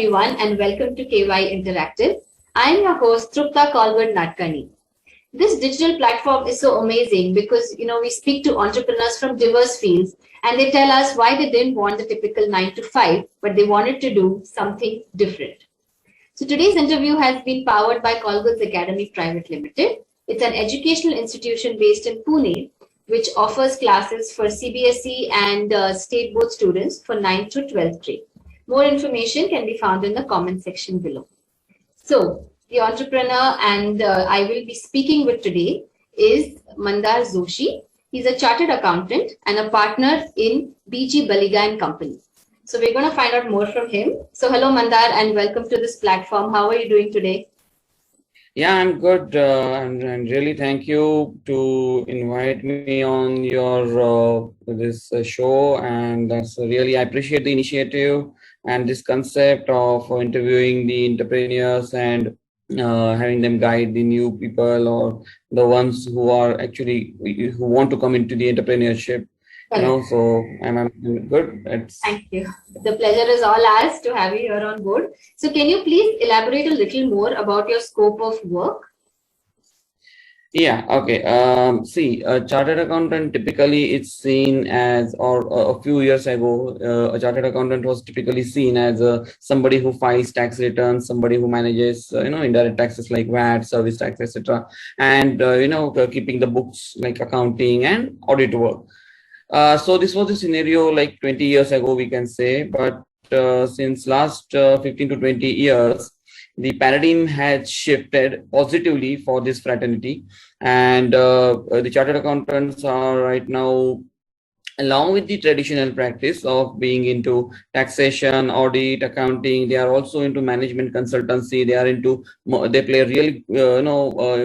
everyone, and welcome to KY Interactive. I am your host, Trupta Colbert Natkani. This digital platform is so amazing because we speak to entrepreneurs from diverse fields and they tell us why they didn't want the typical 9 to 5, but they wanted to do something different. So today's interview has been powered by Colgoods Academy Private Limited. It's an educational institution based in Pune, which offers classes for CBSE and state board students for 9th to 12th grade. More information can be found in the comment section below. So, the entrepreneur and I will be speaking with today is Mandar Joshi. He's a chartered accountant and a partner in BG Baliga and Company. So, we're going to find out more from him. So, hello Mandar and welcome to this platform. How are you doing today? Yeah, I'm good. And really thank you to invite me on your this show. And that's really, I appreciate the initiative and this concept of interviewing the entrepreneurs and having them guide the new people or the ones who are actually who want to come into the entrepreneurship. So I'm good. Thank you. The pleasure is all ours to have you here on board. So can you please elaborate a little more about your scope of work? Yeah, okay. See, a chartered accountant typically it's seen as, or a few years ago, a chartered accountant was typically seen as somebody who files tax returns, somebody who manages, indirect taxes like VAT, service tax, etc., and keeping the books like accounting and audit work. So this was the scenario like 20 years ago, we can say, but since last 15 to 20 years, the paradigm has shifted positively for this fraternity, and the chartered accountants are right now, along with the traditional practice of being into taxation, audit, accounting, they are also into management consultancy. They play a really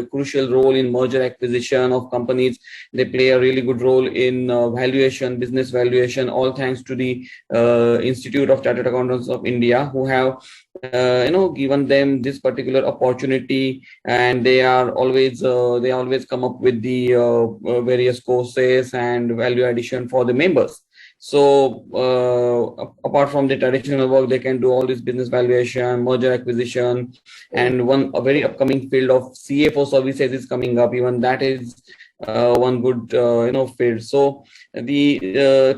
crucial role in merger acquisition of companies. They play a really good role in valuation, business valuation, all thanks to the Institute of Chartered Accountants of India, who have given them this particular opportunity, and they always come up with the various courses and value addition for the members. So apart from the traditional work, they can do all this business valuation, merger acquisition, and a very upcoming field of CFO services is coming up. Even that is one good field. So the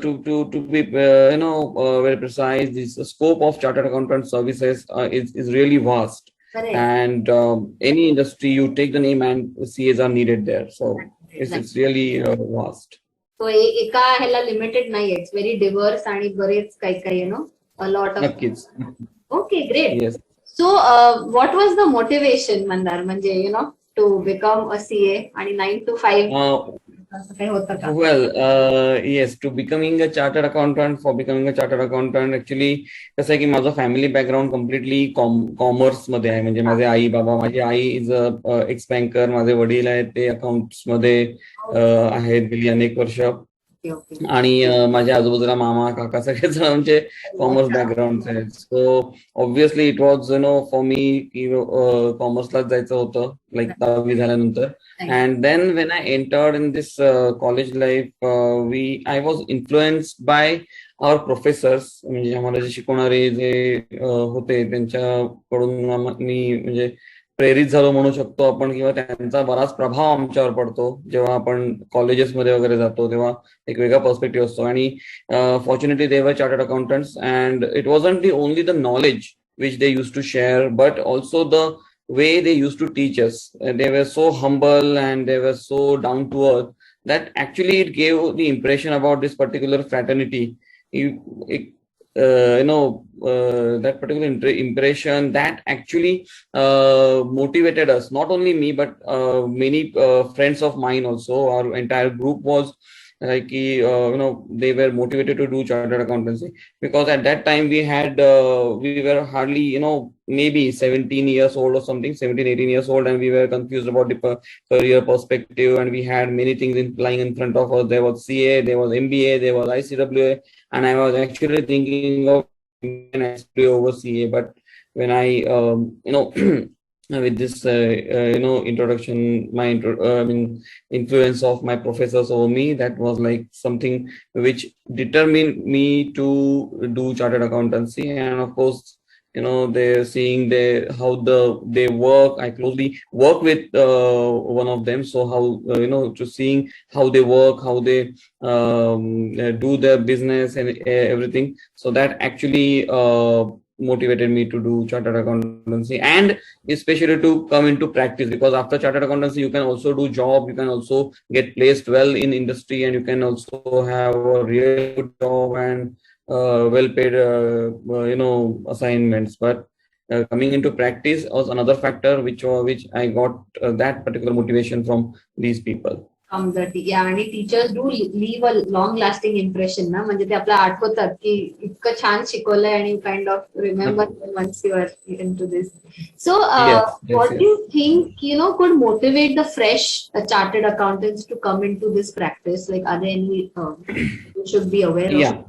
to be very precise, this scope of chartered accountant services is really vast. Correct. And any industry you take the name and CAs are needed there. So it's really vast. So एका ह्याला limited नाही, it's very diverse आणि बरेच काही a lot of kids. Okay, great. Yes. So what was the motivation, Mandar, म्हणजे to become a CA and 9 to 5? Yes, to becoming a chartered accountant, actually कसं आहे की माझं फॅमिली बॅकग्राऊंड कम्प्लिटली कॉमर्स मध्ये आहे. म्हणजे माझे आई बाबा, माझी I is a x banker, माझे वडील आहेत ते अकाउंट्स मध्ये आहेत गेली अनेक वर्ष, आणि माझ्या आजूबाजूला मामा काका सगळेच म्हणजे कॉमर्स बॅकग्राऊंड आहेत. So obviously it was for me की कॉमर्सलाच जायचं होतं लाईक 10वी झाल्यानंतर. And then when I entered in this college life, I was influenced by our professors. म्हणजे आम्हाला जे शिकवणारे जे होते त्यांच्याकडून मी म्हणजे प्रेरित झालो म्हणू शकतो आपण, किंवा त्यांचा बराच प्रभाव आमच्यावर पडतो. जेव्हा आपण कॉलेजेसमध्ये वगैरे जातो तेव्हा एक वेगळा पर्स्पेक्टिव्ह असतो. आणि फॉर्च्युनेटली दे वर chartered accountants, and it wasn't the only the knowledge which they used to share, but also the way they used to teach us. They were so humble and they were so down to earth that actually it gave the impression about this particular fraternity. That particular impression that actually motivated us, not only me but many friends of mine also. Our entire group was like they were motivated to do chartered accountancy, because at that time we were hardly maybe 17 years old or something, 17-18 years old, and we were confused about the career perspective, and we had many things lying in front of us. There was CA, there was MBA, there was ICWA, and I was actually thinking of MBA over CA. But when I with this introduction, influence of my professors over me, that was like something which determined me to do chartered accountancy. And of course they're seeing how they work. I closely work with one of them, so how to seeing how they work, how they do their business and everything. So that actually motivated me to do chartered accountancy, and especially to come into practice, because after chartered accountancy you can also do job, you can also get placed well in industry, and you can also have a really good job and well paid assignments. But coming into practice was another factor which I got that particular motivation from these people. आणि teachers do leave a long lasting impression ना, म्हणजे ते आपल्याला आठवतात की इतकं छान शिकवलंय आणि kind of remember once you are into this. So what do you think could motivate the fresh chartered accountants to come into this practice? Like, are there any you should be aware of?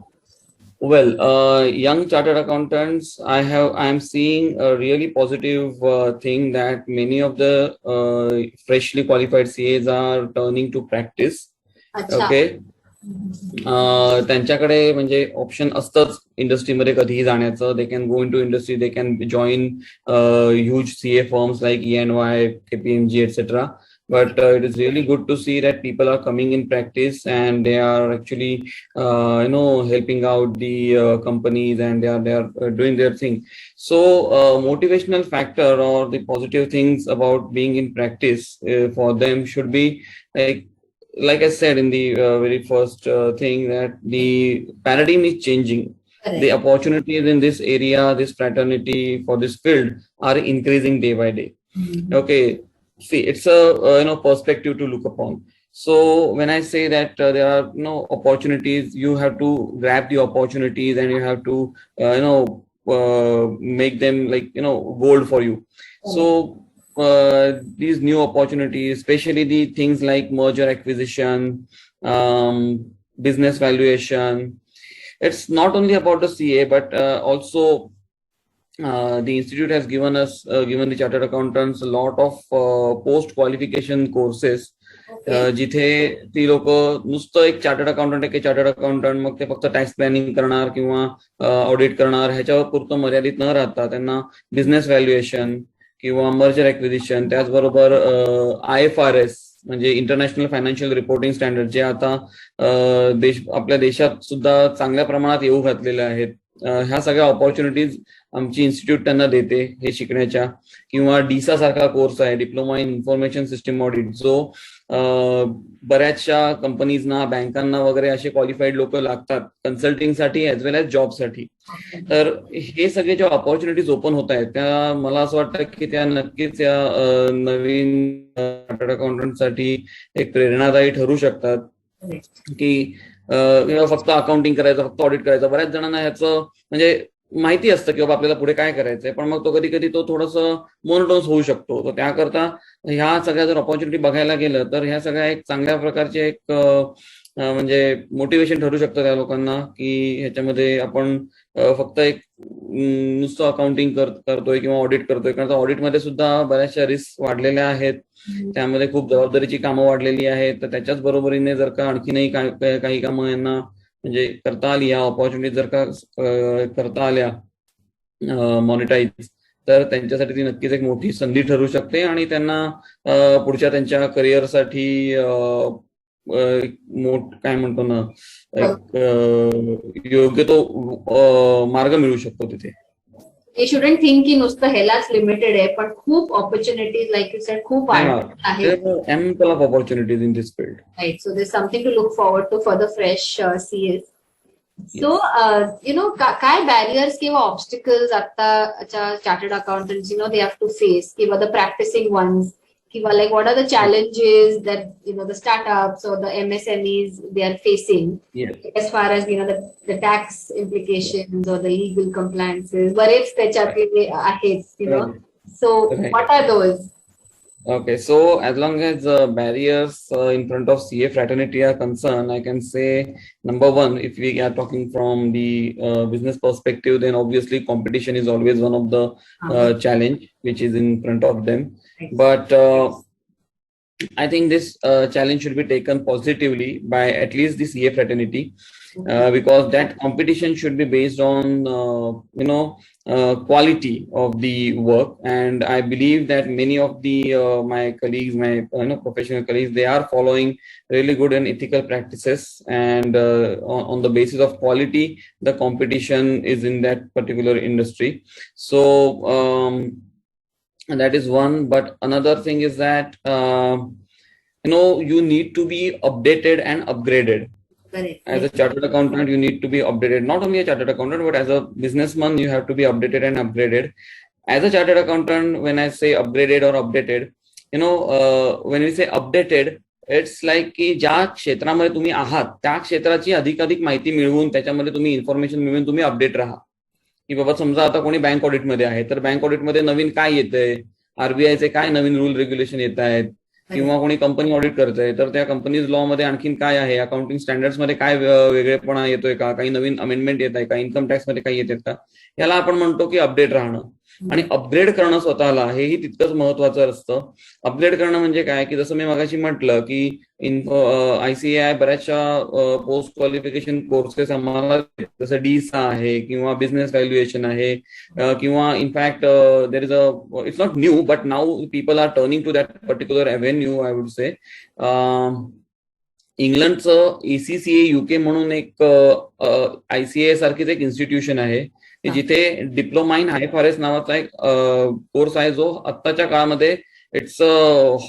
Well, young chartered accountants, I am seeing a really positive thing that many of the freshly qualified CAs are turning to practice. Okay. त्यांच्याकडे म्हणजे option असतंच इंडस्ट्रीमध्ये कधीही जाण्याचं. They can go in to industry, they can join huge CA firms like EY, KPMG, etc. But it is really good to see that people are coming in practice and they are actually, helping out the companies, and they are doing their thing. So motivational factor or the positive things about being in practice for them should be like I said in the very first thing, that the paradigm is changing. Correct. The opportunities in this area, this fraternity, for this field are increasing day by day. Mm-hmm. Okay. See, it's a perspective to look upon. So when I say that there are opportunities, you have to grab the opportunities and you have to make them gold for you. So these new opportunities, especially the things like merger acquisition, business valuation, it's not only about the CA but also the institute has given the chartered accountants a lot of post qualification courses. जिथे ती लोक नुसतं एक chartered accountant मग ते फक्त tax planning करणार किंवा ऑडिट करणार ह्याच्यावर पुरतं मर्यादित न राहता त्यांना बिझनेस व्हॅल्युएशन किंवा मर्जर ॲक्विजिशन, त्याचबरोबर IFRS म्हणजे इंटरनॅशनल फायनान्शियल रिपोर्टिंग स्टँडर्ड, जे आता आपल्या देशात सुद्धा चांगल्या प्रमाणात येऊ घातलेले आहेत. ह्या सगळ्या ऑपॉर्च्युनिटीज आमची इन्स्टिट्यूट त्यांना देते हे शिकण्याच्या. किंवा DISA सारखा कोर्स आहे, diploma in information system audit, जो बऱ्याचशा कंपनीजना, बँकांना वगैरे असे क्वालिफाईड लोक लागतात कन्सल्टिंगसाठी ऍज वेल एज जॉबसाठी. तर हे सगळे ज्या ऑपॉर्च्युनिटीज ओपन होत आहेत त्या मला असं वाटतं की त्या नक्कीच या नवीन चार्टर्ड अकाउंटंटसाठी एक प्रेरणादायी ठरू शकतात. की फक्त अकाउंटिंग करायचं, फक्त ऑडिट करायचं, बऱ्याच जणांना ह्याचं म्हणजे माहिती असतं की बाबा आपल्याला पुढे काय करायचंय, पण मग तो कधी तो थोडंसं मोनोटोनस होऊ शकतो. तर त्याकरता ह्या सगळ्या जर ऑपॉर्च्युनिटी बघायला गेलं तर ह्या सगळ्या एक चांगल्या प्रकारचे एक म्हणजे मोटिवेशन ठरू शकतं त्या लोकांना की ह्याच्यामध्ये आपण फक्त एक नुसतं अकाउंटिंग करतोय किंवा ऑडिट करतोय. कारण ऑडिटमध्ये सुद्धा बऱ्याचशा रिस्क वाढलेल्या आहेत, त्यामध्ये खूप जबाबदारीची कामं वाढलेली आहेत. तर त्याच्याच बरोबरीने जर का आणखीनही काही कामं यांना म्हणजे करता आली, या ऑपॉर्च्युनिटी जर का करता आल्या मॉनिटाईज, तर त्यांच्यासाठी ती नक्कीच एक मोठी संधी ठरू शकते आणि त्यांना पुढच्या त्यांच्या करिअरसाठी काय म्हणतो ना, एक योग्य तो मार्ग मिळू शकतो तिथे. You shouldn't think की नुसतं ह्यालाच लिमिटेड आहे, पण खूप ऑपॉर्च्युनिटीज लाईक यू सेड खूप आहेत. Ample of opportunities in this field. Right, so there's something to look forward to for the fresh CAs. So काय barriers किंवा obstacles आताच्या chartered accountants they have to face, किंवा the practicing ones, किंवा like what are the challenges that the startups or the MSMEs they are facing? Yes. As far as the tax implications or the legal compliances, बरेच त्याच्यातले आहेत, so right. What are those? Okay, so as long as barriers in front of CA fraternity are concerned, I can say number one, if we are talking from the business perspective, then obviously competition is always one of the challenge which is in front of them. Right. But I think this challenge should be taken positively by at least the CA fraternity, because that competition should be based on quality of the work. And I believe that many of the my colleagues, my professional colleagues, they are following really good and ethical practices, and on the basis of quality, the competition is in that particular industry. So and that is one. But another thing is that you need to be updated and upgraded. Correct. As a chartered accountant, you need to be updated. Not only a chartered accountant, but as a businessman, you have to be updated and upgraded. As a chartered accountant, when I say upgraded or updated, when we say updated, it's like की ज्या क्षेत्रामध्ये तुम्ही आहात त्या क्षेत्राची अधिकाधिक माहिती मिळवून त्याच्यामध्ये तुम्ही इन्फॉर्मेशन मिळवून तुम्ही अपडेट राहा. की बाबा समजा आता कोणी बँक ऑडिटमध्ये आहे तर बँक ऑडिटमध्ये नवीन काय येतंय, आरबीआयचे काय नवीन रूल रेग्युलेशन येत आहेत, किंवा कोणी कंपनी ऑडिट करतंय तर त्या कंपनीज लॉ मध्ये आणखीन काय आहे, अकाउंटिंग स्टँडर्ड्स मध्ये काय वेगळेपणा येतोय का, काही नवीन अमेंडमेंट येत आहे का, इन्कम टॅक्स मध्ये काही येतात का, याला आपण म्हणतो की अपडेट राहणं. आणि अपग्रेड करणं स्वतःला हेही तितकंच महत्वाचं असतं. अपग्रेड करणं म्हणजे काय की जसं मी मगाशी म्हटलं की ICAI बऱ्याचशा पोस्ट क्वालिफिकेशन कोर्सेस आम्हाला जसं डीसा आहे किंवा बिझनेस व्हॅल्युएशन आहे, किंवा in fact there is it's not new but now people are turning to that particular avenue. I would say इंग्लंडचं ECCA UK म्हणून एक ICAI सारखीच एक इन्स्टिट्यूशन आहे जिथे डिप्लोमा इन IFRS नावाचा एक कोर्स आहे जो आत्ताच्या काळामध्ये it's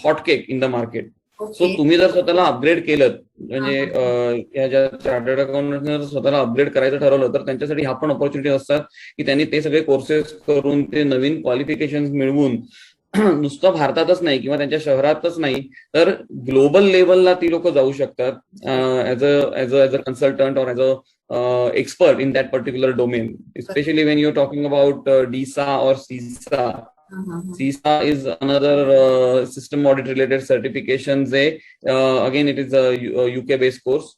hot cake in the market. So तुम्ही जर स्वतःला अपग्रेड केलं, म्हणजे या ज्या चार्टर्ड अकाउंटंट स्वतःला अपग्रेड करायचं ठरवलं तर त्यांच्यासाठी ह्या पण ऑपॉर्च्युनिटी असतात की त्यांनी ते सगळे कोर्सेस करून ते नवीन क्वालिफिकेशन मिळवून नुसतं भारतातच नाही किंवा त्यांच्या शहरातच नाही तर ग्लोबल लेवलला ती लोक जाऊ शकतात ऍज अ कन्सल्टंट और as a expert in that particular domain, especially when you're talking about DISA or CISA. CISA is another system audit related certification. Again, it is a UK based course.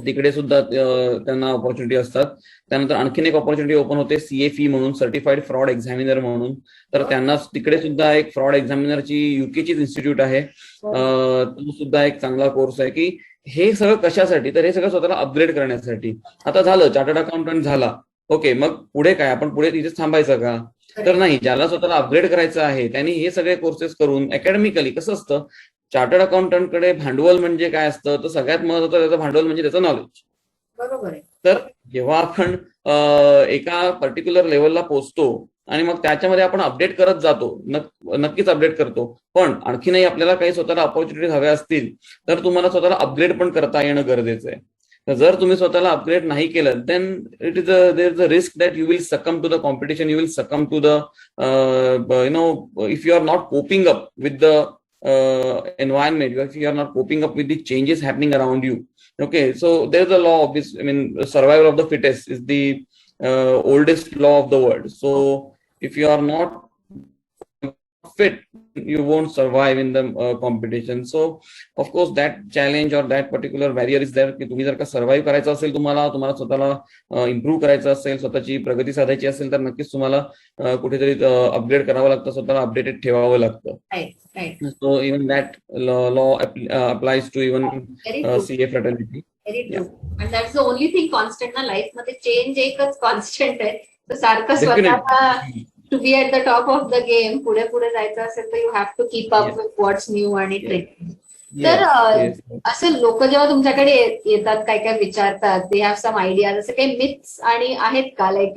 तिकडे सुद्धा त्यांना opportunity असतात. त्यानंतर आणखीन एक opportunity open होते CFE म्हणून, certified fraud examiner म्हणून. तर त्यांना तिकडे सुद्धा एक फ्रॉड एक्झामिनरची UKचीच इन्स्टिट्यूट आहे, तो सुद्धा एक चांगला कोर्स आहे. की हे सगळं कशासाठी, तर हे सगळं स्वतःला अपग्रेड करण्यासाठी. आता झालं चार्टर्ड अकाउंटंट झाला, ओके, मग पुढे काय, आपण पुढे तिथेच थांबायचं का, तर नाही. ज्याला स्वतःला अपग्रेड करायचं आहे त्यांनी हे सगळे कोर्सेस करून अकॅडमिकली, कसं असतं चार्टर्ड अकाउंटंटकडे भांडवल म्हणजे काय असतं, तर सगळ्यात महत्वाचं त्याचं भांडवल म्हणजे त्याचं नॉलेज. बरोबर आहे. तर जेव्हा आपण एका पर्टिक्युलर लेवलला पोहोचतो आणि मग त्याच्यामध्ये आपण अपडेट करत जातो, नक्कीच अपडेट करतो, पण आणखीनही आपल्याला काही स्वतःला ऑपॉर्च्युनिटीज हव्या असतील तर तुम्हाला स्वतःला अपग्रेड पण करता येणं गरजेचं आहे. तर जर तुम्ही स्वतःला अपग्रेड नाही केलं then there is a risk that you will succumb to the competition, you will succumb to the if you are not coping up with the environment, if you are not coping up with the changes happening around you. Okay, so there's a law of this, I mean, survival of the fittest is the oldest law of the world. So if you are not fit, you won't survive in the competition. So of course that challenge or that particular barrier is there की तुम्ही जर का survive करायचं असेल, तुम्हाला स्वतःला improve करायचं असेल, स्वतःची प्रगती साधायची असेल तर नक्कीच तुम्हाला कुठेतरी अपग्रेड करावं लागतं, स्वतःला अपडेटेड ठेवावं लागतं. So even that law applies to even CA fraternity. Very true. And that's the only thing constant na life मध्ये, चेंज एकच कॉन्स्टंट आहे. तर सारखं स्वतःला to be at the top of the game, पुढे पुढे जायचं असेल तर you have to keep up with what's new आणि ट्रेंड. तर असं लोक जेव्हा तुमच्याकडे येतात, काय काय विचारतात, दे हॅव सम आयडिया, जसं काही मिथ्स आणि आहेत का, लाईक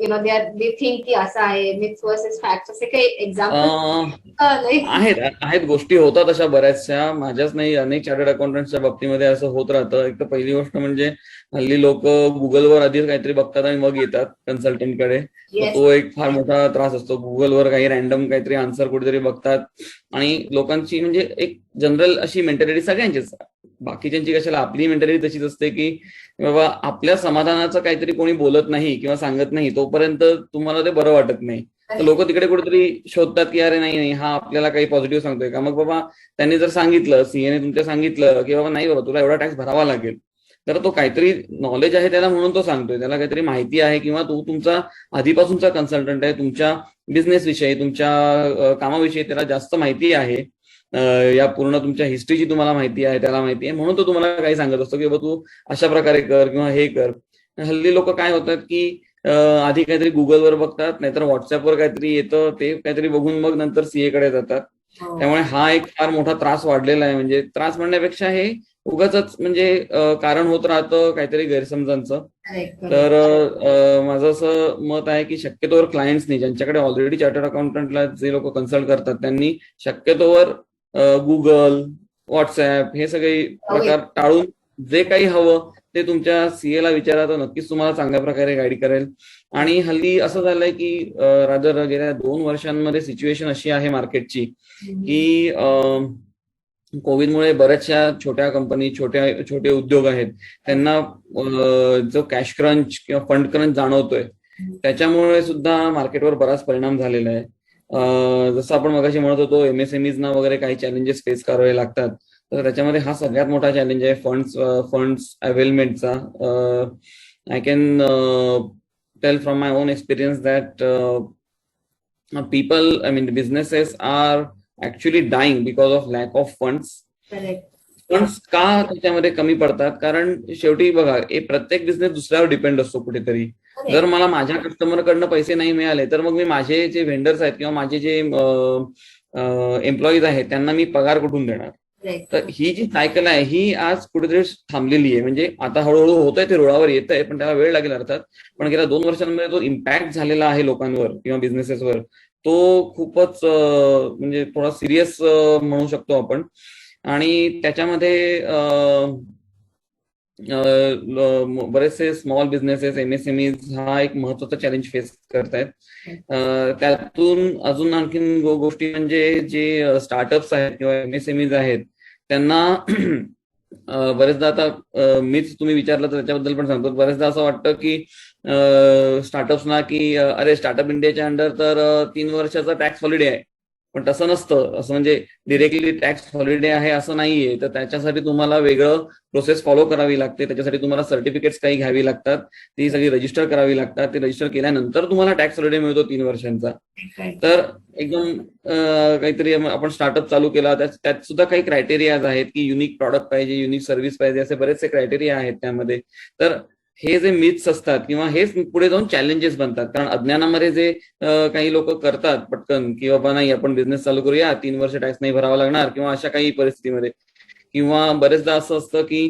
दे थिंक की असं आहे, मिथ्स वर्सेस फॅक्ट्स, असे काही एक्झाम्पल आहेत. गोष्टी होतात अशा बऱ्याचशा, माझ्याच नाही अनेक चार्टर्ड अकाउंटंटच्या बाबतीमध्ये असं होत राहतं. एक तर पहिली गोष्ट म्हणजे हल्ली लोक गुगलवर आधी काहीतरी बघतात आणि मग येतात कन्सल्टंटकडे, तो एक फार मोठा त्रास असतो. गुगलवर काही रॅन्डम काहीतरी आन्सर कुठेतरी बघतात आणि लोकांची म्हणजे एक जनरल अशी मेंटॅलिटी सगळ्यांचीच, बाकीच्यांची कशाला, आपली मेंटॅलिटी तशीच असते की बाबा आपल्या समाधानाचं काहीतरी कोणी बोलत नाही किंवा सांगत नाही तोपर्यंत तुम्हाला ते बरं वाटत नाही. तर लोक तिकडे कुठेतरी शोधतात की अरे नाही हा आपल्याला काही पॉझिटिव्ह सांगतोय का. मग बाबा त्यांनी जर सांगितलं, सीएने तुमच्या सांगितलं की बाबा नाही बाबा तुला एवढा टॅक्स भरावा लागेल, तर तो काहीतरी नॉलेज आहे त्याला म्हणून तो सांगतोय, त्याला काहीतरी माहिती आहे किंवा तो तुमचा आधीपासूनचा कन्सल्टंट आहे, तुमच्या बिझनेस विषयी, तुमच्या कामाविषयी त्याला जास्त माहिती आहे. या पूर्ण तुमच्या हिस्ट्रीची तुम्हाला माहिती आहे, त्याला माहिती आहे, म्हणून तो तुम्हाला काही सांगत असतो की बाबा तू अशा प्रकारे कर किंवा हे कर. हल्ली लोक काय होतात की आधी काहीतरी गुगलवर बघतात, नाहीतर व्हॉट्सअपवर काहीतरी येतं, ते काहीतरी बघून मग नंतर सीए कडे जातात. त्यामुळे हा एक फार मोठा त्रास वाढलेला आहे. म्हणजे त्रास म्हणण्यापेक्षा हे उगाचच म्हणजे कारण होत राहतं काहीतरी गैरसमजांचं. तर माझं असं मत आहे की शक्यतोवर क्लायंट्सनी, ज्यांच्याकडे ऑलरेडी चार्टर्ड अकाउंटंटला जे लोक कन्सल्ट करतात, त्यांनी शक्यतोवर गुगल, व्हॉट्सअप हे सगळे प्रकार टाळून जे काही हवं ते तुमच्या सीए ला विचारा, तर नक्कीच तुम्हाला चांगल्या प्रकारे गाईड करेल. आणि हल्ली असं झालंय की रादर गेल्या 2 वर्षांमध्ये सिच्युएशन अशी आहे मार्केटची की कोविडमुळे बऱ्याचशा छोट्या कंपनी, छोटे उद्योग आहेत, त्यांना जो कॅश क्रंच किंवा फंड क्रंच जाणवतोय, त्याच्यामुळे सुद्धा मार्केटवर बराच परिणाम झालेला आहे. जसं आपण मगाशी म्हणत होतो, एमएसएमईज ना वगैरे काही चॅलेंजेस फेस करावे लागतात, तर त्याच्यामध्ये हा सगळ्यात मोठा चॅलेंज आहे फंड्स अवेलमेंटचा. I can tell from my own experience that people, I mean, businesses are actually dying because of lack of funds. Funds का त्याच्यामध्ये कमी पडतात? कारण शेवटी बघा, प्रत्येक बिझनेस दुसऱ्यावर डिपेंड असतो कुठेतरी. जर मला माझ्या कस्टमर कडनं पैसे नाही मिळाले, तर मग मी माझे जे व्हेंडर्स आहेत किंवा माझे जे एम्प्लॉईज आहेत, त्यांना मी पगार कुठून देणार? तर ही जी सायकल आहे ही आज कुठेतरी थांबलेली आहे. म्हणजे आता हळूहळू होतंय, ते रुळावर येत आहे, पण त्याला वेळ लागेल अर्थात. पण गेल्या 2 वर्षांमध्ये जो इम्पॅक्ट झालेला आहे लोकांवर किंवा बिझनेसेसवर, तो खूपच म्हणजे थोडा सिरियस म्हणू शकतो आपण. आणि त्याच्यामध्ये बरेचसे स्मॉल बिझनेसेस, एमएसएमईज हा एक महत्वाचा चॅलेंज फेस करतायत. त्यातून अजून आणखीन गोष्टी म्हणजे जे स्टार्टअप्स आहेत किंवा एमएसएमईज आहेत, त्यांना बरेचदा, आता मीच तुम्ही विचारलं तर त्याच्याबद्दल पण सांगतो, बरेचदा असं वाटतं की स्टार्टअप्सना की अरे स्टार्टअप इंडियाच्या अंडर तर 3 वर्षाचा टॅक्स हॉलिडे आहे. पण तसं नसतं. असं म्हणजे डिरेक्टली टॅक्स हॉलिडे आहे असं नाहीये. तर त्याच्यासाठी तुम्हाला वेगळं प्रोसेस फॉलो करावी लागते. त्याच्यासाठी तुम्हाला सर्टिफिकेट्स काही घ्यावी लागतात, ती सगळी रजिस्टर करावी लागतात. ते रजिस्टर केल्यानंतर तुम्हाला टॅक्स हॉलिडे मिळतो 3 वर्षांचा. तर एकदम काहीतरी आपण स्टार्टअप चालू केला, त्यात सुद्धा काही क्रायटेरियाज आहेत की युनिक प्रॉडक्ट पाहिजे, युनिक सर्व्हिस पाहिजे, असे बरेचसे क्रायटेरिया आहेत त्यामध्ये. तर हे जे मिथ्स असतात किंवा हेच पुढे जाऊन चॅलेंजेस बनतात. कारण अज्ञानामध्ये जे काही लोक करतात पटकन की बाबा नाही आपण बिझनेस चालू करूया, 3 वर्ष टॅक्स नाही भरावा लागणार किंवा अशा काही परिस्थितीमध्ये. किंवा बरेचदा असं असतं की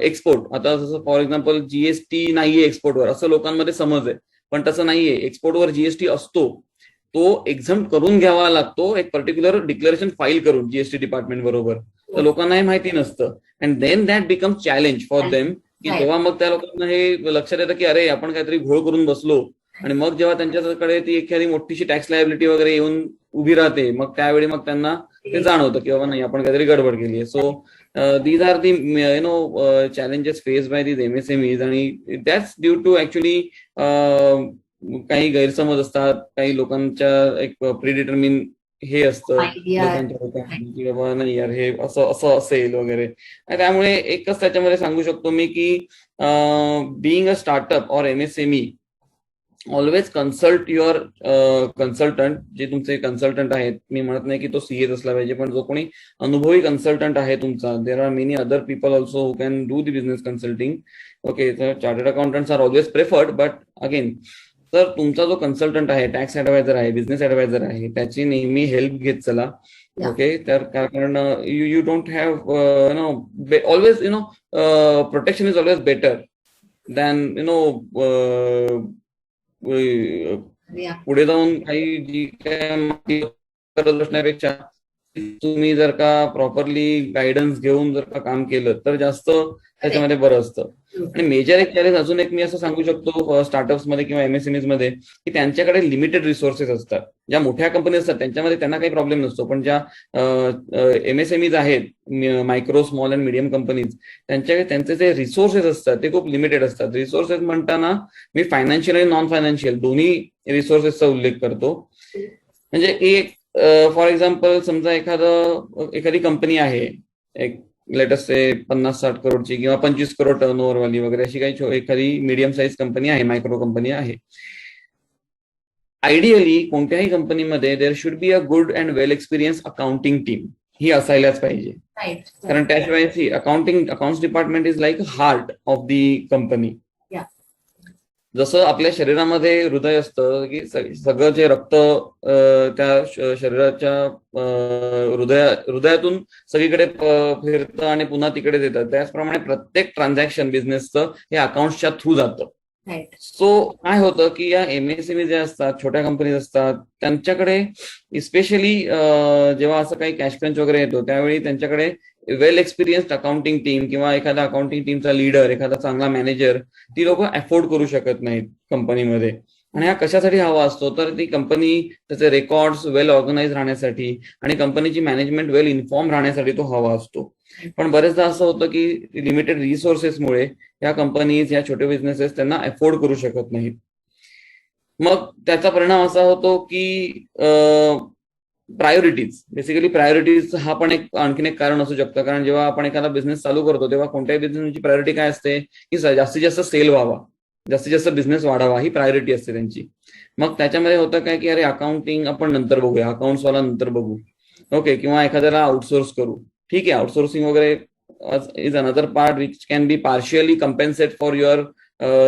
एक्सपोर्ट, आता जसं फॉर एक्झाम्पल जीएसटी नाहीये एक्सपोर्टवर, असं लोकांमध्ये समज आहे. पण तसं नाहीये. एक्सपोर्टवर जीएसटी असतो, तो एक्झम्प्ट करून घ्यावा लागतो एक पर्टिक्युलर डिक्लेरेशन फाईल करून जीएसटी डिपार्टमेंट बरोबर. तर लोकांना हे माहिती नसतं. And then that becomes challenge for them, की तेव्हा मग त्या लोकांना हे लक्षात येतं की अरे आपण काहीतरी घोळ करून बसलो. आणि मग जेव्हा त्यांच्याकडे ती एखादी मोठीशी टॅक्स लायबिलिटी वगैरे येऊन उभी राहते, मग त्यावेळी मग त्यांना ते जाणवतं की बाबा नाही आपण काहीतरी गडबड केली आहे. So these are the challenges face by these MSMEs. आणि दॅट्स ड्यू टू ऍक्च्युली काही गैरसमज असतात, काही लोकांच्या एक प्रीडिटर्मिन हे असतं लोकांच्या डोक्यात की बाबा नाही यार हे असं असेल वगैरे. त्यामुळे एकच त्याच्यामध्ये सांगू शकतो मी की बीइंग अ स्टार्टअप और MSME, always consult your consultant. जे तुमचे कन्सल्टंट आहेत, मी म्हणत नाही की तो सीएच असला पाहिजे, पण जो कोणी अनुभवी कन्सल्टंट आहे तुमचा, there are many other people also who can do the business consulting. Okay, तर chartered accountants are always preferred, but again तर तुमचा जो कन्सल्टंट आहे, टॅक्स ऍडवायझर आहे, बिझनेस ऍडवायझर आहे, त्याची नेहमी हेल्प घेत चला. ओके, तर कारण you don't have always protection is always better than पुढे जाऊन काही जी काय करत बसण्यापेक्षा तुम्ही जर का प्रॉपरली गायडन्स घेऊन जर का काम केलं तर जास्त त्याच्यामध्ये बरं असतं. आणि मेजर एक चॅलेंज अजून एक मी असं सांगू शकतो स्टार्टअप्स मध्ये किंवा एमएसएमईज मध्ये, की त्यांच्याकडे लिमिटेड रिसोर्सेस असतात. ज्या मोठ्या कंपनी असतात त्यांच्यामध्ये त्यांना काही प्रॉब्लेम नसतो, पण ज्या एमएसएमईज आहेत, micro small and medium companies, त्यांचे जे रिसोर्सेस असतात ते खूप लिमिटेड असतात. रिसोर्सेस म्हणताना मी फायनान्शियल आणि नॉन फायनान्शियल दोन्ही रिसोर्सेसचा उल्लेख करतो. म्हणजे एक फॉर एक्झाम्पल समजा एखादी कंपनी आहे, एक लेटस से 50-60 करोडची किंवा 25 करोड टर्नओव्हर वाली वगैरे अशी काही एखादी मीडियम साईज कंपनी आहे, मायक्रो कंपनी आहे. आयडियली कोणत्याही कंपनीमध्ये there should be a good and well experience accounting team ही असायलाच पाहिजे. कारण त्याशिवाय accounts department is like heart of the company. जसं आपल्या शरीरामध्ये हृदय असतं की सगळं जे रक्त त्या शरीराच्या हृदयातून सगळीकडे फिरतं आणि पुन्हा तिकडे देतात, त्याचप्रमाणे प्रत्येक ट्रान्झॅक्शन बिझनेसचं हे अकाउंट्सच्या थ्रू जातं. सो काय होतं की या MSME जे असतात, छोट्या कंपनीज असतात, त्यांच्याकडे स्पेशली जेव्हा असं काही कॅश क्रंच वगैरे येतो त्यावेळी त्यांच्याकडे वेल एक्सपिरियन्स्ड अकाउंटिंग टीम किंवा एखादा अकाउंटिंग टीमचा लीडर, एखादा चांगला मॅनेजर ती लोक अफोर्ड करू शकत नाहीत कंपनीमध्ये. आणि हा कशासाठी हवा असतो तर ती कंपनी त्याचे रेकॉर्ड्स वेल ऑर्गनाइज राहण्यासाठी आणि कंपनीची मॅनेजमेंट वेल इन्फॉर्म राहण्यासाठी तो हवा असतो. पण बरेचदा असं होतं की लिमिटेड रिसोर्सेसमुळे या कंपनीज, या छोटे बिझनेसेस त्यांना अफोर्ड करू शकत नाहीत. मग त्याचा परिणाम असा होतो की प्रायोरिटीज, बेसिकली प्रायोरिटीज हा पण आणखीन एक कारण असू शकतं. कारण जेव्हा आपण एखादा बिझनेस चालू करतो तेव्हा कोणत्याही बिझनेसची प्रायोरिटी काय असते की जास्तीत जास्त सेल व्हावा, जास्तीत जास्त बिझनेस वाढावा, ही प्रायोरिटी असते त्यांची. मग त्याच्यामध्ये होतं काय की अरे अकाउंटिंग आपण नंतर बघूया, अकाउंट्सवाला नंतर बघू, ओके, किंवा एखाद्याला आउटसोर्स करू, ठीक आहे. आउटसोर्सिंग वगैरे is another part which can be partially compensate for your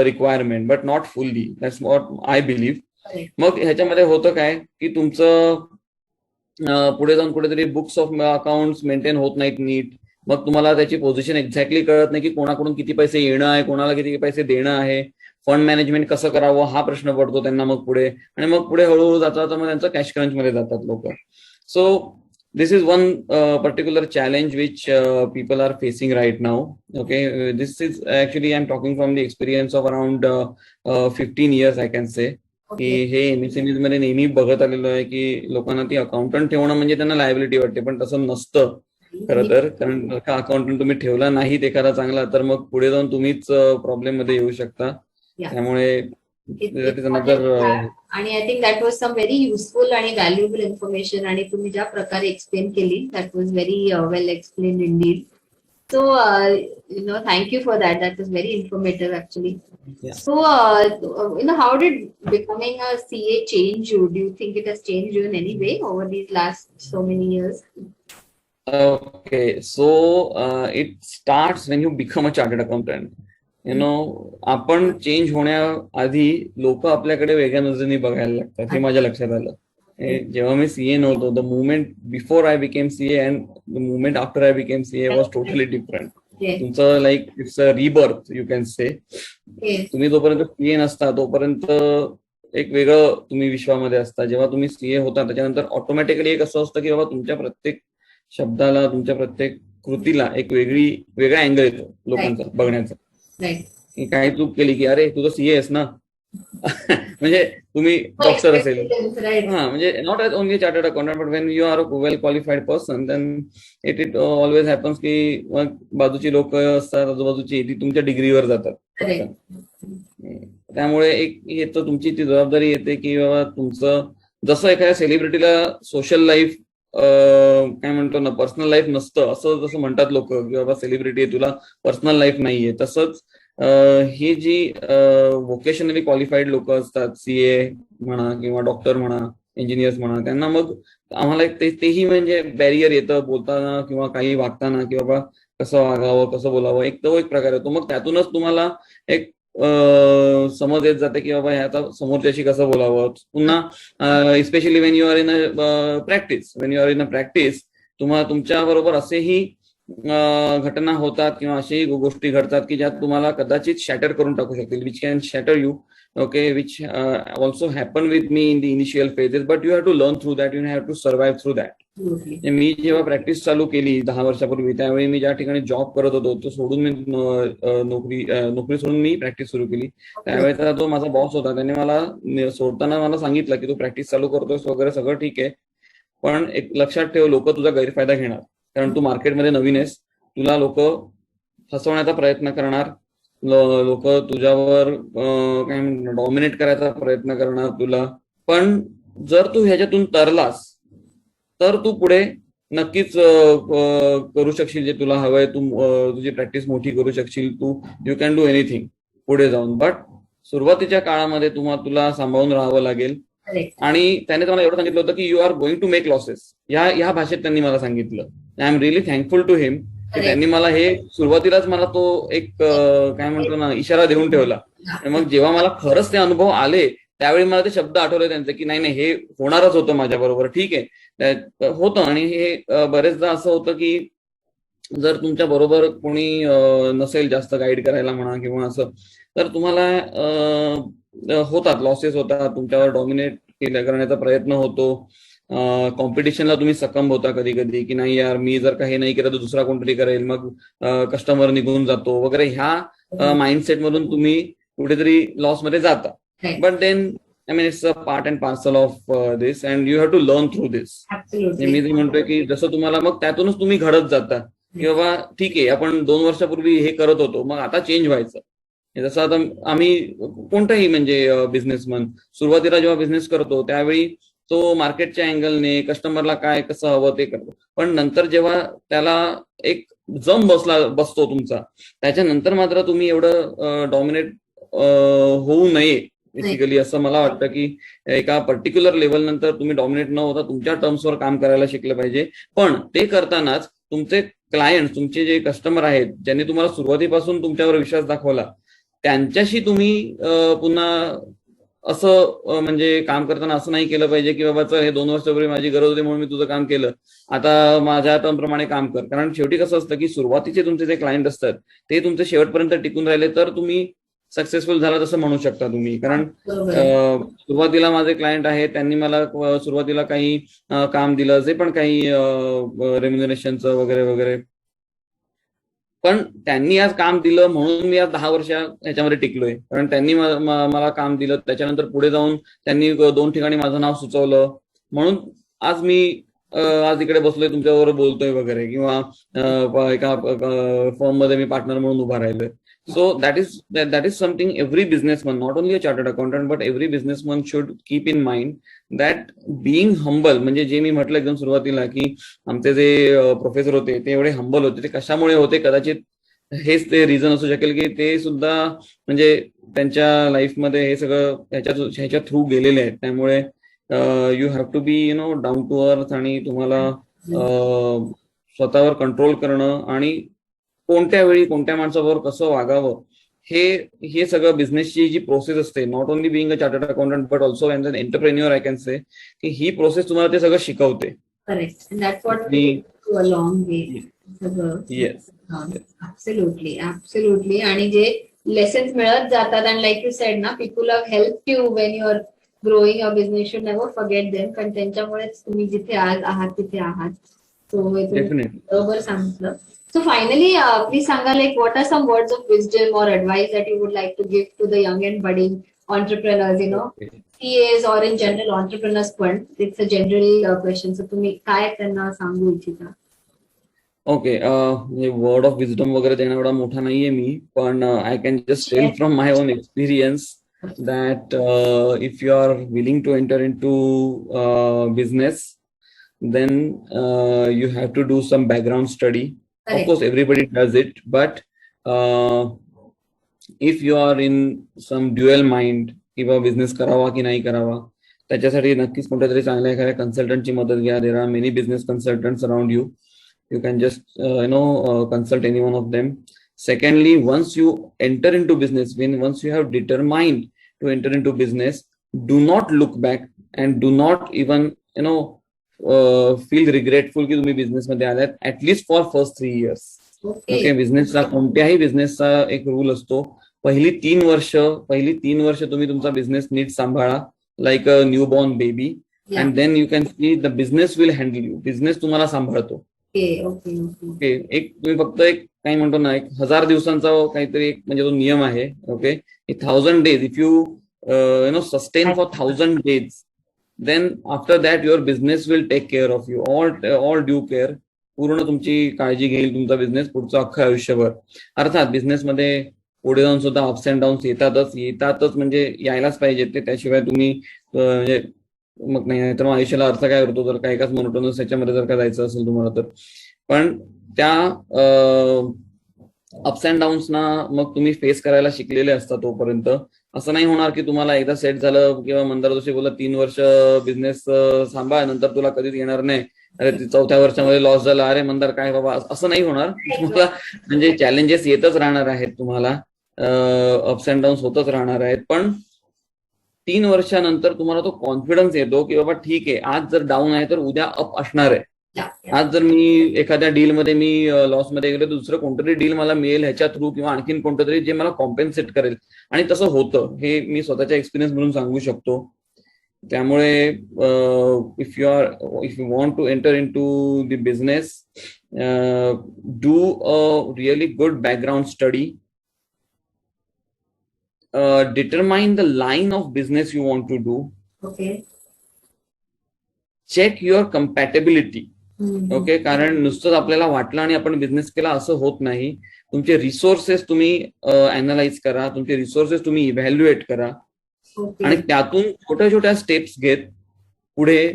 requirement but not fully. That's what I believe. मग ह्याच्यामध्ये होतं काय की तुमचं पुढे जाऊन कुठेतरी बुक्स ऑफ अकाउंट्स मेंटेन होत नाहीत नीट. मग तुम्हाला त्याची पोझिशन एक्झॅक्टली कळत नाही की कोणाकडून किती पैसे येणं आहे, कोणाला किती पैसे देणं आहे, फंड मॅनेजमेंट कसं करावं हा प्रश्न पडतो त्यांना मग पुढे. आणि मग पुढे हळूहळू जातात मग त्यांचं कॅश क्रंच मध्ये जातात लोक. So this is one particular challenge which people are facing right now. Okay, this is actually I'm talking from the experience of around 15 years I can say. की हे MSMEs मध्ये नेहमी बघत आलेलं आहे की लोकांना ती अकाउंटंट ठेवणं म्हणजे त्यांना लायबिलिटी वाटते, पण तसं नसतं खरं तर. कारण अकाउंटंट तुम्ही ठेवला नाहीत एखादा चांगला तर मग पुढे जाऊन तुम्हीच प्रॉब्लेम मध्ये येऊ शकता. त्यामुळे आणि I think that was some very useful आणि व्हॅल्युएबल इन्फॉर्मेशन. आणि तुम्ही ज्या प्रकारे एक्सप्लेन केली that was very well explained indeed. So, thank you for that. That was very informative, actually. Yeah. So, how did becoming a CA change you? Do you think it has changed you in any way over these last so many years? Okay, so it starts when you become a chartered accountant. आपण change होण्याआधी लोक आपल्याकडे वेगळ्या नजरेने बघायला लागतात, हे माझ्या लक्षात आलं. जेव्हा मी CA नव्हतो, the movement before I became CA and the movement after I became CA was totally different. तुमचं like it's a rebirth you can say. तुम्ही जोपर्यंत CA नसता तोपर्यंत एक वेगळं तुम्ही विश्वामध्ये असता. जेव्हा तुम्ही CA होता त्याच्यानंतर ऑटोमॅटिकली एक असं असतं की बाबा तुमच्या प्रत्येक शब्दाला, तुमच्या प्रत्येक कृतीला एक वेगळा अँगल येतो लोकांचा बघण्याचा. काही चूक केली की अरे तू तर CA आहेस ना म्हणजे तुम्ही डॉक्टर असेल, हा, म्हणजे not as only chartered accountant but when you are a well qualified person then it always happens की मग बाजूची लोक असतात आजूबाजूची ती तुमच्या डिग्रीवर जातात. त्यामुळे एक येतं तुमची ती जबाबदारी येते की बाबा तुमचं जसं एखाद्या सेलिब्रिटीला सोशल लाईफ काय म्हणतो ना, पर्सनल लाईफ नसतं असं जसं म्हणतात लोक की बाबा सेलिब्रिटी आहे तुला पर्सनल लाईफ नाहीये, तसंच ही जी व्होकेशनली क्वालिफाईड लोक असतात, CA म्हणा किंवा डॉक्टर म्हणा, इंजिनियर्स म्हणा, त्यांना मग आम्हाला तेही म्हणजे बॅरियर येतं बोलताना किंवा काही वागताना की बाबा कसं वागावं, कसं बोलावं, एक तो एक प्रकार येतो. मग त्यातूनच तुम्हाला एक समज येत जाते की बाबा आता समोरच्याशी कसं बोलावं. पुन्हा especially Wien you are in a practice तुम्हाला तुमच्या बरोबर असेही घटना होतात किंवा अशाही गोष्टी घडतात की ज्यात तुम्हाला कदाचित शॅटर करून टाकू शकतील, which can shatter you. Okay, which also happen with me in the initial phases but you have to learn through that, you have to survive through that. मी जेव्हा प्रॅक्टिस चालू केली 10 वर्षापूर्वी त्यावेळी मी ज्या ठिकाणी जॉब करत होतो तो सोडून मी नोकरी सोडून मी प्रॅक्टिस सुरू केली. त्यावेळेचा जो माझा बॉस होता त्याने मला सोडताना मला सांगितलं की तू प्रॅक्टिस चालू करतोस वगैरे सगळं ठीक आहे, पण एक लक्षात ठेव लोक तुझा गैरफायदा घेणार. कारण तू मार्केटमध्ये नवीन आहेस, तुला लोक फसवण्याचा प्रयत्न करणार, लोक तुझ्यावर काय म्हणतात डॉमिनेट करायचा प्रयत्न करणार तुला. पण जर तू ह्याच्यातून तरलास तर तू पुढे नक्कीच करू शकशील जे तुला हवंय. तुझी प्रॅक्टिस मोठी करू शकशील, यू कॅन डू एनिथिंग पुढे जाऊन. बट सुरुवातीच्या काळामध्ये तुला सांभाळून राहावं लागेल Correct. आणि त्याने मला एवढं सांगितलं होतं की you are going to make losses, ह्या भाषेत त्यांनी मला सांगितलं. I am really thankful to him की त्यांनी मला हे सुरुवातीलाच मला तो एक काय म्हणतो ना इशारा देऊन ठेवला. मग जेव्हा मला खरंच ते अनुभव आले त्यावेळी मला ते शब्द आठवले त्यांचे की नाही हे होणारच होतं माझ्या बरोबर. ठीक आहे होतं. आणि हे बरेचदा असं होतं की जर तुमच्या बरोबर कोणी नसेल जास्त गाईड करायला म्हणा किंवा असं, तर तुम्हाला होतात लॉसेस होतात, तुमच्यावर डॉमिनेट करण्याचा प्रयत्न होतो. कॉम्पिटिशनला तुम्ही सकम होता कधी कधी की नाही यार मी जर काही नाही केलं तर दुसरा कोणतरी करेल, मग कस्टमर निघून जातो वगैरे. ह्या माइंडसेट मधून तुम्ही कुठेतरी लॉस मध्ये जाता. But then I mean, it's a part and parcel of this and you have to learn through this. मी म्हणतोय की जसं तुम्हाला मग त्यातूनच तुम्ही घडत जाता की बाबा ठीक आहे आपण 2 वर्षापूर्वी हे करत होतो, मग आता चेंज व्हायचं. जसं आता आम्ही कोणताही म्हणजे बिझनेसमन सुरुवातीला जेव्हा बिझनेस करतो त्यावेळी तो मार्केटच्या अँगलने कस्टमरला काय कसं हवं ते करतो. पण नंतर जेव्हा त्याला एक जम बसतो तुमचा, त्याच्यानंतर मात्र तुम्ही एवढं डॉमिनेट होऊ नये बेसिकली, असं मला वाटतं की एका पर्टिक्युलर लेवल नंतर तुम्ही डॉमिनेट न होता तुमच्या टर्म्सवर काम करायला शिकलं पाहिजे. पण ते करतानाच तुमचे क्लायंट, तुमचे जे कस्टमर आहेत ज्यांनी तुम्हाला सुरुवातीपासून तुमच्यावर विश्वास दाखवला, त्यांच्याशी तुम्ही पुन्हा असं म्हणजे काम करताना असं नाही केलं पाहिजे की बाबा चल हे 2 वर्षापूर्वी माझी गरज होती म्हणून मी तुझं काम केलं, आता माझ्या टर्म प्रमाणे काम कर. कारण शेवटी कसं असतं की सुरुवातीचे तुमचे जे क्लायंट असतात ते तुमचे शेवटपर्यंत टिकून राहिले तर तुम्ही सक्सेसफुल झाला तसं म्हणू शकता तुम्ही. कारण सुरुवातीला माझे क्लायंट आहेत, त्यांनी मला सुरुवातीला काही काम दिलं, जे पण काही रेम्युनरेशनचं वगैरे वगैरे, पण त्यांनी आज काम दिलं म्हणून मी आज 10 वर्ष ह्याच्यामध्ये टिकलोय. कारण त्यांनी मला काम दिलं, त्याच्यानंतर पुढे जाऊन त्यांनी 2 ठिकाणी माझं नाव सुचवलं म्हणून आज मी आज इकडे बसलोय तुमच्याबरोबर बोलतोय वगैरे, किंवा एका फर्म मध्ये मी पार्टनर म्हणून उभा राहिलोय. So that is something every businessman, not only a chartered accountant, but every businessman should keep in mind that being humble. म्हणजे जे मी म्हटलं एकदम सुरुवातीला की आमचे जे प्रोफेसर होते ते एवढे हंबल होते, ते कशामुळे होते, कदाचित हेच ते रिझन असू शकेल की ते सुद्धा म्हणजे त्यांच्या लाईफमध्ये हे सगळं ह्याच्या थ्रू गेलेले आहेत. त्यामुळे you have to be down to earth आणि तुम्हाला स्वतःवर कंट्रोल करणं आणि कोणत्या वेळी कोणत्या माणसाबरोबर कसं वागावं हे सगळं बिझनेसची जी प्रोसेस असते, not only being a chartered accountant but also as an entrepreneur I can say, की ही प्रोसेस तुम्हाला ते सगळं शिकवते. Correct. That's what we do a long way. Yes, absolutely absolutely. आणि जे लेसन्स मिळत जातात अँड लाईक यू सेड ना, people have help you when you are growing your business, should never forget them, कारण त्यांच्यामुळेच तुम्ही जिथे आज आहात तिथे आहात. सो बरोबर सांगितलं. So finally, please Sangha, like what are some words of wisdom or advice that you would like to give to the young and budding entrepreneurs, CAs or in general entrepreneurs पण? It's a general question. So तुम्ही काय त्यांना सांगू इच्छिता? Okay, word of wisdom वगैरे देणं एवढा मोठा नाहीये मी, पण I can just tell from my own experience that if you are willing to enter into business, then you have to do some background study. Of course, everybody does it, but if you are in some dual mind किंवा business करावा की नाही करावा, त्याच्यासाठी नक्कीच कोणत्या तरी चांगल्या एखाद्या कन्सल्टंटची मदत घ्या. देर are many business consultants around you. You can just consult any one of them. Secondly, once you enter into business, once you have determined to enter into business, do not look back and do not even feel regretful की तुम्ही business मध्ये आलात, at least for first 3 years. Okay, बिझनेसचा कोणत्याही बिझनेसचा एक rule असतो, पहिली 3 वर्ष तुम्ही तुमचा बिझनेस नीट सांभाळा, like a newborn baby, and then you can see the business will handle you. Business तुम्हाला सांभाळतो. ओके, एक तुम्ही फक्त एक काय म्हणतो ना, 1000 दिवसांचा काहीतरी एक म्हणजे तो नियम आहे. Okay, 1000 days, if you sustain for 1000 days, then after that your business will take care of you, all due care. पूर्ण तुमची काळजी घेईल तुमचा बिझनेस पुढचं अख्खं आयुष्यभर. अर्थात बिझनेसमध्ये पुढे जाऊन सुद्धा अप्स अँड डाऊन्स येतातच म्हणजे यायलाच पाहिजे ते, त्याशिवाय तुम्ही म्हणजे मग नाही तर मग आयुष्याला अर्थ काय करतो जर काय एकाच मोनोटोनस ह्याच्यामध्ये जर का जायचं असेल तुम्हाला तर. पण त्या अप्स अँड डाऊन्स ना मग तुम्ही फेस करायला शिकलेले असता तोपर्यंत असं नाही होणार की तुम्हाला एकदा सेट झालं किंवा मंदार जोशी बोलला 3 वर्ष बिझनेस सांभाळ, नंतर तुला कधीच येणार नाही. अरे 4थ्या वर्षामध्ये लॉस झाला, अरे मंदार काय बाबा, असं नाही होणार. तुम्हाला म्हणजे चॅलेंजेस येतच राहणार आहेत, तुम्हाला अप्स अँड डाऊन्स होतच राहणार आहेत, पण 3 वर्षानंतर तुम्हाला तो कॉन्फिडन्स येतो की बाबा ठीक आहे, आज जर डाऊन आहे तर उद्या अप असणार आहे. आज जर मी एखाद्या डीलमध्ये मी लॉस मध्ये गेलो, दुसरं कोणतरी डील मला मिळेल ह्याच्या थ्रू, किंवा आणखीन कोणतं तरी जे मला कॉम्पेन्सेट करेल. आणि तसं होतं, हे मी स्वतःच्या एक्सपिरियन्स म्हणून सांगू शकतो. त्यामुळे if you want to enter in to the business, do a really good background study, determine the line of business you want to do. Okay. Check your compatibility. Okay, कारण नुसतंच आपल्याला वाटलं आणि आपण बिझनेस केला असं होत नाही. तुमचे रिसोर्सेस तुम्ही अनालाइज करा, तुमचे रिसोर्सेस तुम्ही इव्हॅल्युएट करा, आणि त्यातून छोट्या छोट्या स्टेप्स घेत पुढे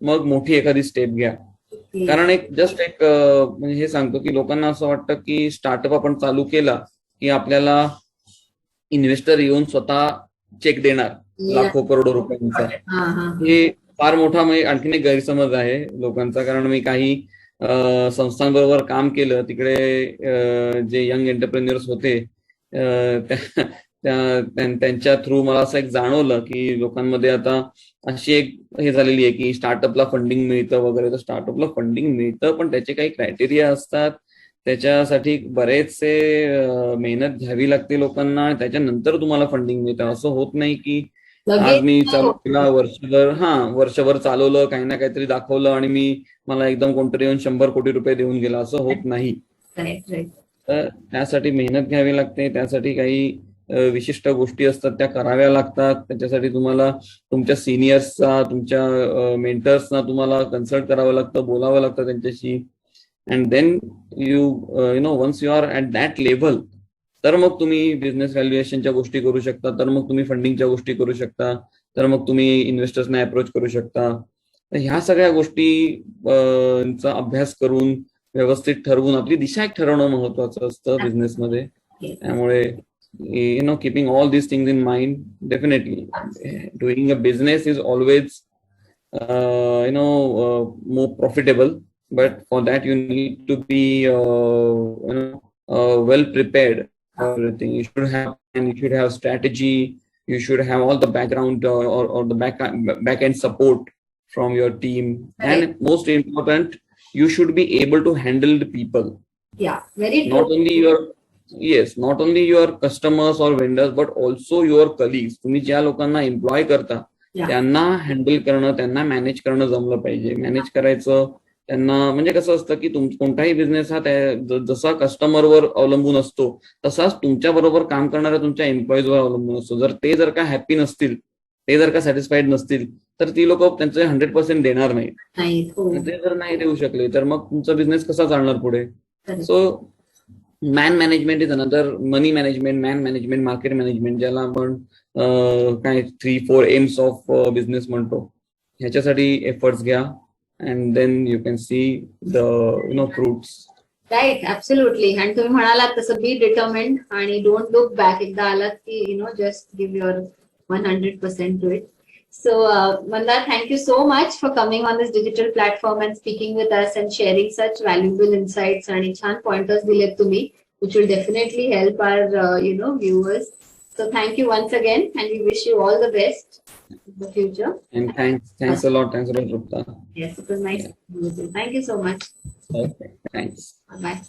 मग मोठी एखादी स्टेप घ्या. कारण एक म्हणजे हे सांगतो की लोकांना असं वाटतं की स्टार्टअप आपण चालू केला की आपल्याला इन्व्हेस्टर येऊन स्वतः चेक देणार लाखो करोडो रुपयांचा. हे फार मोठा म्हणजे आणखीन एक गैरसमज आहे लोकांचा. कारण मी काही संस्थांबरोबर काम केलं, तिकडे जे यंग एंटरप्रेन्युअर्स होते त्यांच्या थ्रू मला असं एक जाणवलं की लोकांमध्ये आता अशी एक हे झालेली आहे की स्टार्टअपला फंडिंग मिळतं वगैरे. तर स्टार्टअपला फंडिंग मिळतं, पण त्याचे काही क्रायटेरिया असतात, त्याच्यासाठी बरेचसे मेहनत घ्यावी लागते लोकांना, त्याच्यानंतर तुम्हाला फंडिंग मिळतं. असं होत नाही की आज मी चालू केला, वर्षभर चालवलं, काही ना काहीतरी दाखवलं आणि मला एकदम कोणतरी येऊन 100 कोटी रुपये देऊन गेला, असं होत नाही. तर त्यासाठी मेहनत घ्यावी लागते, त्यासाठी काही विशिष्ट गोष्टी असतात त्या कराव्या लागतात. त्याच्यासाठी तुम्हाला तुमच्या सिनियर्सचा, तुमच्या मेंटर्सना तुम्हाला कन्सल्ट करावं लागतं, बोलावं लागतं त्यांच्याशी. And then once you are at that level, तर मग तुम्ही बिझनेस व्हॅल्युएशनच्या गोष्टी करू शकता, तर मग तुम्ही फंडिंगच्या गोष्टी करू शकता, तर मग तुम्ही इन्व्हेस्टर्सना अप्रोच करू शकता. तर ह्या सगळ्या गोष्टींचा अभ्यास करून व्यवस्थित ठरवून आपली दिशा एक ठरवणं महत्वाचं असतं बिझनेसमध्ये. त्यामुळे keeping all these things in mind, definitely doing a business is always more profitable, but for that you need to be well prepared for everything. You should have strategy, you should have all the background or the back end support from your team, and most important, you should be able to handle the people. Very true. Not only your customers or vendors, but also your colleagues. तुम्ही ज्या लोकांना employ करता त्यांना handle करणं, त्यांना manage करणं जमलं पाहिजे. मॅनेज करायचं त्यांना, म्हणजे कसं असतं की कोणताही बिझनेस हा जसा कस्टमरवर अवलंबून असतो तसाच तुमच्या बरोबर काम करणाऱ्या तुमच्या एम्प्लॉईजवर अवलंबून असतो. जर का हॅपी नसतील, ते जर का सॅटिस्फाईड नसतील, तर ती लोक त्यांचे 100% देणार नाहीत. ते जर नाही देऊ शकले तर मग तुमचा बिझनेस कसा चालणार पुढे? So man management is another, money management, man management, market management, ज्याला आपण काय 3-4 एम्स ऑफ बिझनेस म्हणतो, ह्याच्यासाठी एफर्ट्स घ्या. And then you can see the fruits. Right, absolutely. आणि तुम्ही म्हणालात तसं, बी डिटर्मिन्ड आणि डोंट लुक बॅक. एकदा आलात की just give your 100% to it. So, Mandar, thank you so much for coming on this digital platform and speaking with us and sharing such valuable insights and chan pointers dilet tumhi, which will definitely help our viewers. So, thank you once again, and we wish you all the best in the future. And thanks a lot, Rupta. Yes, it was nice. Thank you so much. Okay, thanks. Bye.